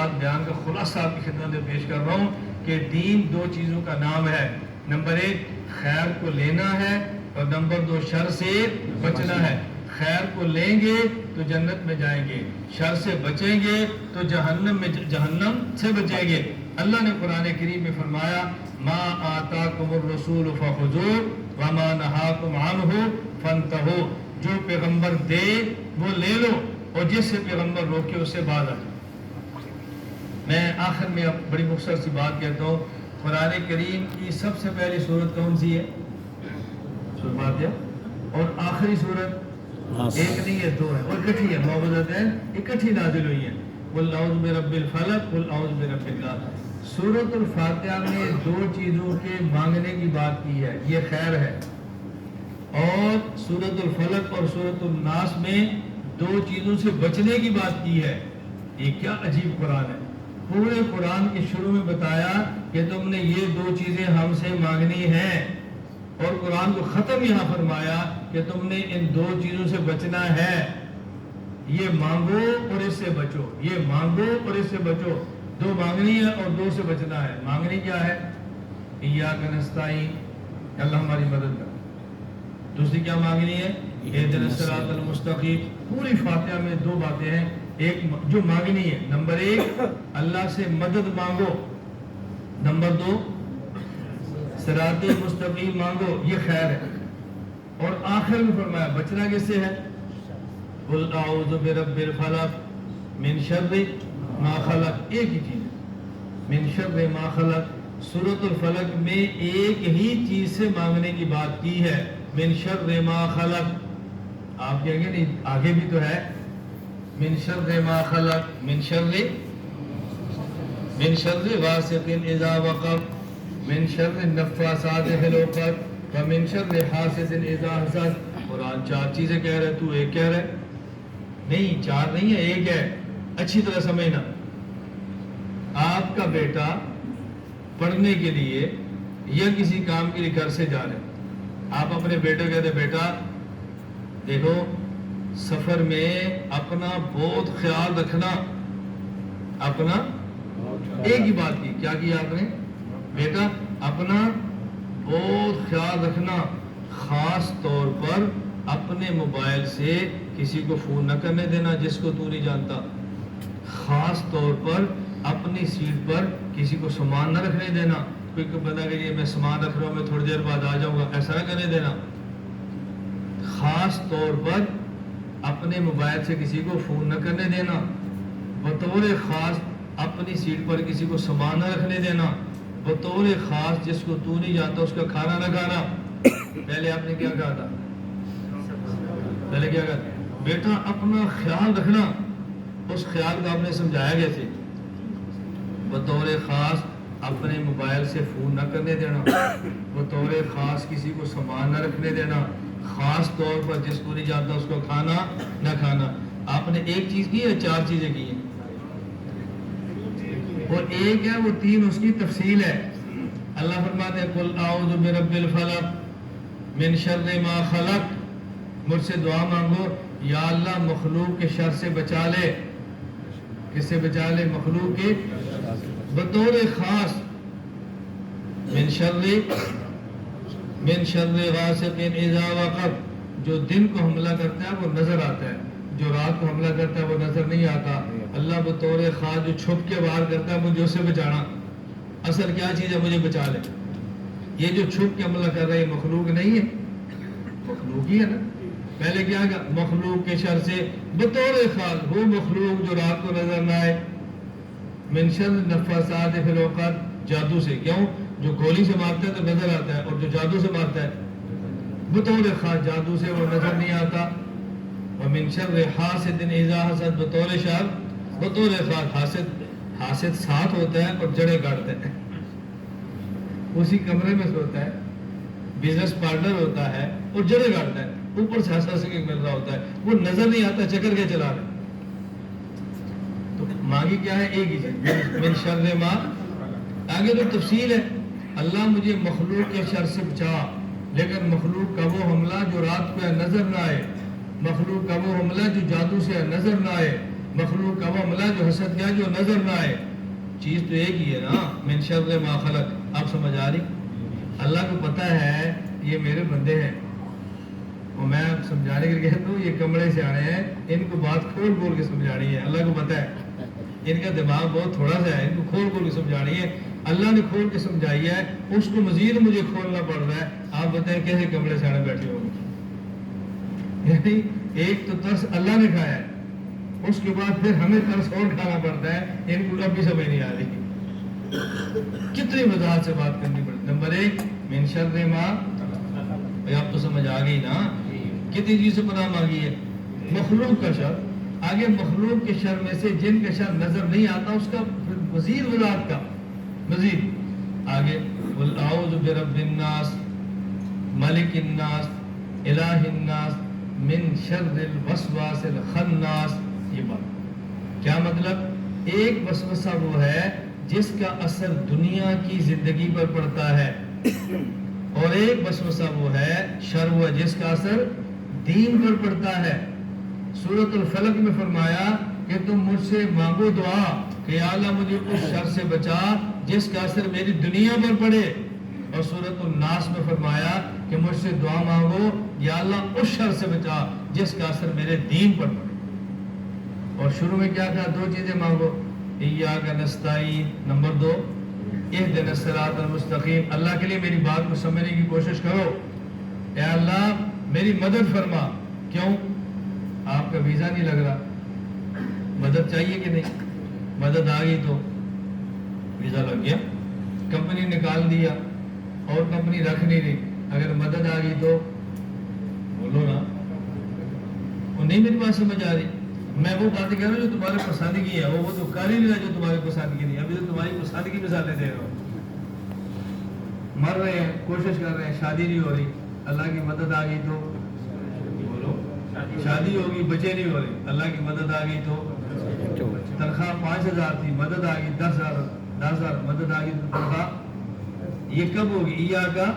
بات بیان کا خلاصہ آپ کی خدمت میں پیش کر رہا ہوں کہ دین دو چیزوں کا نام ہے. نمبر 1 خیر کو لینا ہے اور نمبر 2 شر سے بچنا ہے. خیر کو لیں گے تو جنت میں جائیں گے, شر سے بچیں گے تو جہنم سے بچیں گے. اللہ نے قرآن کریم میں فرمایا ما آتاکم الرسول فخذوہ وما نہاکم عنہ فانتہوا, جو پیغمبر دے وہ لے لو اور جس سے پیغمبر روکے اس سے باز آ جاؤ. میں آخر میں اب بڑی مختصر سی بات کہتا ہوں. قرآن کریم کی سب سے پہلی سورت کون سی ہے؟ سورۃ فاتحہ. اور آخری سورت ایک نہیں ہے, 2 ہے, اور اکٹھی ہے. معوذتین اکٹھی نازل ہوئی ہیں. قل اعوذ برب الفلق قل اعوذ برب الناس. سورۃ الفاتحہ میں 2 چیزوں کے مانگنے کی بات کی ہے, یہ خیر ہے. اور سورۃ الفلق اور سورۃ الناس میں 2 چیزوں سے بچنے کی بات کی ہے. یہ کیا عجیب قرآن ہے. پورے قرآن کے شروع میں بتایا کہ تم نے یہ 2 چیزیں ہم سے مانگنی ہیں, اور قرآن کو ختم یہاں فرمایا کہ تم نے ان 2 چیزوں سے بچنا ہے. یہ مانگو اور اس سے بچو, یہ مانگو اور اس سے بچو. 2 مانگنی ہے اور 2 سے بچنا ہے. مانگنی کیا ہے؟ ایاک نستعین, اللہ ہماری مدد کر. دوسری کیا مانگنی ہے؟ اہدنا الصراط المستقیم. پوری فاتحہ میں 2 باتیں ہیں. ایک جو مانگنی ہے, نمبر 1 اللہ سے مدد مانگو, نمبر 2 صراط مستقیم مانگو, یہ خیر ہے. اور آخر میں فرمایا بچنا کس سے ہے؟ قل اعوذ برب الفلق من شر ما خلق. ایک ہی چیز ہے, من شر ما خلق. سورۃ الفلق میں ایک ہی چیز سے مانگنے کی بات کی ہے, من شر ما خلق. آپ کہیں گے نہیں آگے بھی تو ہے, من شر ما خلق, من شر غاسق اذا وقب, من شر النفاثات فی العقد, ومن شر حاسد اذا حسد. قرآن 4 چیزیں کہہ رہے, تو ایک کہہ رہے. نہیں 4 نہیں ہے, ایک ہے. اچھی طرح سمجھنا. آپ کا بیٹا پڑھنے کے لیے یا کسی کام کے لیے گھر سے جا رہے, آپ اپنے بیٹے کو کہتے بیٹا دیکھو سفر میں اپنا بہت خیال رکھنا. اپنا ایک ہی بات کی, کیا کیا آپ نے؟ بیٹا اپنا بہت خیال رکھنا, خاص طور پر اپنے موبائل سے کسی کو فون نہ کرنے دینا جس کو تو نہیں جانتا. خاص طور پر اپنی سیٹ پر کسی کو سامان نہ رکھنے دینا. کوئی بندہ کہ یہ میں سامان رکھ رہا ہوں, میں تھوڑی دیر بعد آ جاؤں گا, ایسا نہ کرنے دینا. خاص طور پر اپنے موبائل سے کسی کو فون نہ کرنے دینا. بطور خاص اپنی سیٹ پر کسی کو سامان نہ رکھنے دینا. بطور خاص جس کو تو نہیں جانتا اس کا کھانا نہ کھانا. پہلے آپ نے کیا کہا تھا؟ پہلے کیا کہا تھا؟ بیٹا اپنا خیال رکھنا. اس خیال کو آپ نے سمجھایا کیسے؟ بطور خاص اپنے موبائل سے فون نہ کرنے دینا, بطور خاص کسی کو سامان نہ رکھنے دینا, خاص طور پر جس کو نہیں جانتا اس کو کھانا نہ کھانا. آپ نے ایک چیز کی یا 4 چیزیں کی ہیں؟ اور ایک ہے وہ 3 اس کی تفصیل ہے. اللہ فرماتے ہیں قل اعوذ برب الفلق من شر ما خلق. مجھ سے دعا مانگو, یا اللہ مخلوق کے شر سے بچا لے. کس سے بچا لے؟ مخلوق کے. بطور خاص من شر غاسق اذا وقب. جو دن کو حملہ کرتا ہے وہ نظر آتا ہے, جو رات کو حملہ کرتا ہے وہ نظر نہیں آتا. اللہ بطور خاص جو چھپ کے وار کرتا ہے مجھے اسے بچانا. اصل کیا چیز ہے؟ مجھے بچا لے. یہ جو چھپ کے حملہ کر رہا ہے مخلوق نہیں ہے, مخلوق ہی ہے نا. پہلے کیا کہا؟ مخلوق کے شر سے بطور خاص وہ مخلوق جو رات کو نظر نہ آئے. من شر النفاثات فی العقد, جادو سے. کیوں؟ جو گولی سے مارتا ہے تو نظر آتا ہے, اور جو جادو سے مارتا ہے بطور خاص جادو سے وہ نظر نہیں آتا. ومن شر حاسد اذا حسد, بطور شر بطور خاص حاسد ساتھ ہوتا ہے اور جڑیں کاٹتا ہے. اسی کمرے میں سوتا ہے, بزنس پارٹنر ہوتا ہے اور جڑیں کاٹتا ہے. اوپر سے ہنس کے مل رہا ہوتا ہے, وہ نظر نہیں آتا, چکر کے چلا رہا. تو مانگی کیا ہے؟ ایک ہی چیز, من شر ما. آگے تو تفصیل ہے, اللہ مجھے مخلوق کے شر سے بچا. لیکن مخلوق کا وہ حملہ جو رات کو نظر نہ آئے, مخلوق کا وہ حملہ جو جادو سے نظر نہ آئے, مخلوق کا وہ عملہ جو حسد کیا جو نظر نہ آئے. چیز تو ایک ہی ہے نا, من شر ما خلق. آپ سمجھ آ رہی؟ اللہ کو پتہ ہے یہ میرے بندے ہیں, اور میں سمجھانے کے لیے کہتا ہوں یہ کمڑے سے آنے ہیں, ان کو بات کھول کھول کے سمجھانی ہے. اللہ کو پتہ ہے ان کا دماغ بہت تھوڑا سا ہے, ان کو کھول کھول کے سمجھانی ہے. اللہ نے کھول کے سمجھائی ہے, اس کو مزید مجھے کھولنا پڑ رہا ہے. آپ بتائیں کیسے کمرے سے آنے بیٹھے ہو گے؟ یعنی ایک تو ترس اللہ نے کھایا ہے, اس کے بعد پھر ہمیں ترس اور کھانا پڑتا ہے. ان کو اب بھی سمجھ نہیں آ رہی, کتنی وضاحت سے بات کرنی پڑتی. نمبر 1 من شر ما, اب تو سمجھ آ گئی نا کتنی چیز سے پناہ مانگی ہے. مخلوق کا شر, آگے مخلوق کے شر میں سے جن کا شر نظر نہیں آتا اس کا مزید وضاحت کا مزید آگے. قل اعوذ برب الناس ملک الناس الہ الناس من شر الوسواس الخناس. یہ بات کیا مطلب؟ ایک وسوسہ وہ ہے جس کا اثر دنیا کی زندگی پر پڑتا ہے, اور ایک وسوسہ وہ ہے شر وہ جس کا اثر دین پر پڑتا ہے. سورۃ الفلق میں فرمایا کہ تم مجھ سے مانگو دعا کہ یا اللہ مجھے اس شر سے بچا جس کا اثر میری دنیا پر پڑے. اور سورۃ الناس میں فرمایا کہ مجھ سے دعا مانگو یا اللہ اس شر سے بچا جس کا اثر میرے دین پر پڑے. اور شروع میں کیا تھا؟ 2 چیزیں مانگو, ایاک نستعین, نمبر 2 اہدنا الصراط المستقیم. اللہ کے لیے میری بات کو سمجھنے کی کوشش کرو. اے اللہ میری مدد فرما. کیوں؟ آپ کا ویزا نہیں لگ رہا, مدد چاہیے کہ نہیں؟ مدد آ گئی تو ویزا لگ گیا, کمپنی نکال دیا اور کمپنی رکھ نہیں رہی. اگر مدد آ گئی تو بولو نا, وہ نہیں میری بات سمجھ آ رہی. میں وہ باتیں کہہ رہا ہوں جو تمہارے پسند کی ہے, وہ تو کر ہی نہیں رہا جو تمہارے پسند کی نہیں. ابھی تو تمہاری پسند کی مثالیں دے رہا ہوں. مر رہے ہیں, کوشش کر رہے ہیں, شادی نہیں ہو رہی, اللہ کی مدد آ گئی تو بولو. شادی ہوگی, بچے نہیں ہو رہے, اللہ کی مدد آ گئی تو. تنخواہ 5,000 تھی, مدد آ گئی 10,000 مدد آ گئی تو تنخواہ یہ کب ہوگی؟ ایاک کا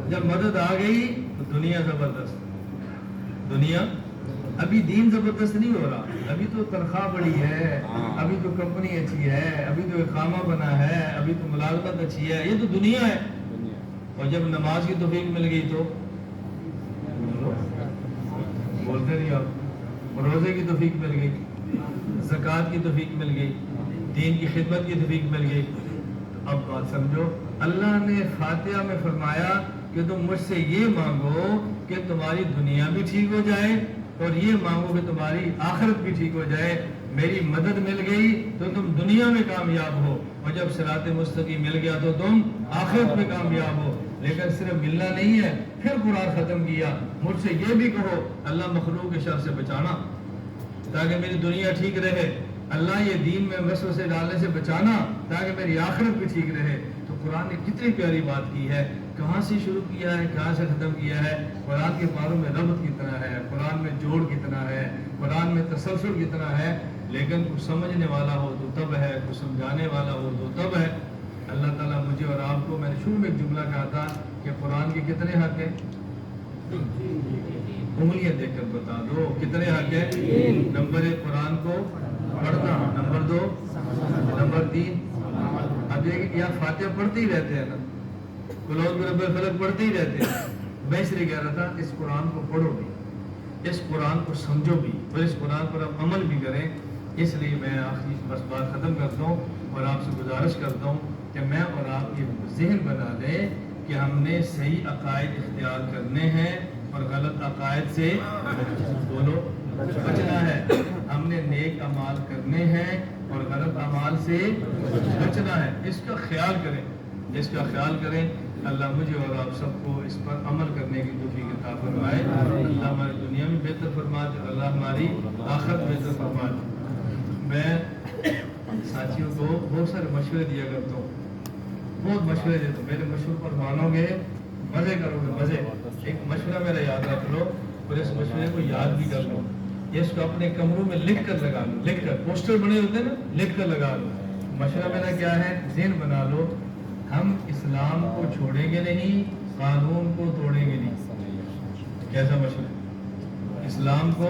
جب مدد آ گئی تو دنیا زبردست. دنیا ابھی دین زبردست نہیں ہو رہا, ابھی تو تنخواہ بڑی ہے, ابھی تو کمپنی اچھی ہے, ابھی تو اقامہ بنا ہے, ابھی تو ملازمت اچھی ہے. یہ تو دنیا ہے. اور جب نماز کی توفیق مل گئی تو بولتے نہیں آپ, روزے کی توفیق مل گئی, زکوٰۃ کی توفیق مل گئی, دین کی خدمت کی توفیق مل گئی. اب بات سمجھو, اللہ نے فاتحہ میں فرمایا کہ تم مجھ سے یہ مانگو کہ تمہاری دنیا بھی ٹھیک ہو جائے, اور یہ مانگو کہ تمہاری آخرت بھی ٹھیک ہو جائے. میری مدد مل گئی تو تم دنیا میں کامیاب ہو, اور جب صراط مستقیم مل گیا تو تم آخرت میں کامیاب ہو. لیکن صرف ملنا نہیں ہے, پھر قرآن ختم کیا, مجھ سے یہ بھی کہو اللہ مخلوق کے شر سے بچانا تاکہ میری دنیا ٹھیک رہے, اللہ یہ دین میں وسوسے ڈالنے سے بچانا تاکہ میری آخرت بھی ٹھیک رہے. تو قرآن نے کتنی پیاری بات کی ہے, کہاں سے شروع کیا ہے, کہاں سے ختم کیا ہے. قرآن کے پاروں میں ربط کتنا ہے, قرآن میں جوڑ کتنا ہے, قرآن میں تسلسل کتنا ہے. لیکن کچھ سمجھنے والا ہو تو تب ہے, کچھ سمجھانے والا ہو تو تب ہے. اللہ تعالیٰ مجھے اور آپ کو, میں نے شروع میں ایک جملہ کہا تھا کہ قرآن کے کتنے حق ہیں, انگلیاں دیکھ کر بتا دو کتنے حق ہیں. نمبر 1 قرآن کو پڑھنا, نمبر 2, نمبر 3 اب یہ یا فاتحہ پڑھتے ہی رہتے ہیں نا, قلوب برب الفلق پڑھتے ہی رہتے ہیں. میں اس لیے کہہ رہا تھا اس قرآن کو پڑھو بھی, اس قرآن کو سمجھو بھی, اور اس قرآن پر آپ عمل بھی کریں. اس لیے میں آخری بس بات ختم کرتا ہوں اور آپ سے گزارش کرتا ہوں کہ میں اور آپ یہ ذہن بنا لیں کہ ہم نے صحیح عقائد اختیار کرنے ہیں اور غلط عقائد سے بولو بچنا ہے. ہم نے نیک اعمال کرنے ہیں اور غلط اعمال سے بچنا ہے. اس کا خیال کریں, اس کا خیال کریں. اللہ مجھے اور آپ سب کو اس پر عمل کرنے کی توفیق عطا فرمائے. اللہ ہماری دنیا میں بہتر فرما دے, اللہ ہماری آخرت بہتر فرما دے. میں ساتھیوں کو بہت سارے مشورے دیا کرتا ہوں, بہت مشورے دیتا ہوں. میرے مشورے پر مانو گے, مزے کرو گے, مزے. ایک مشورہ میرا یاد رکھ لو اور اس مشورے کو یاد بھی کر لو. اس کو اپنے کمروں میں لکھ کر لگا لو, لکھ کر, پوسٹر بنے ہوتے ہیں نا, لکھ کر لگا لو. مشورہ میرا کیا ہے, ذہن بنا لو, ہم اسلام کو چھوڑیں گے نہیں, قانون کو توڑیں گے نہیں. کیسا مشورہ؟ اسلام کو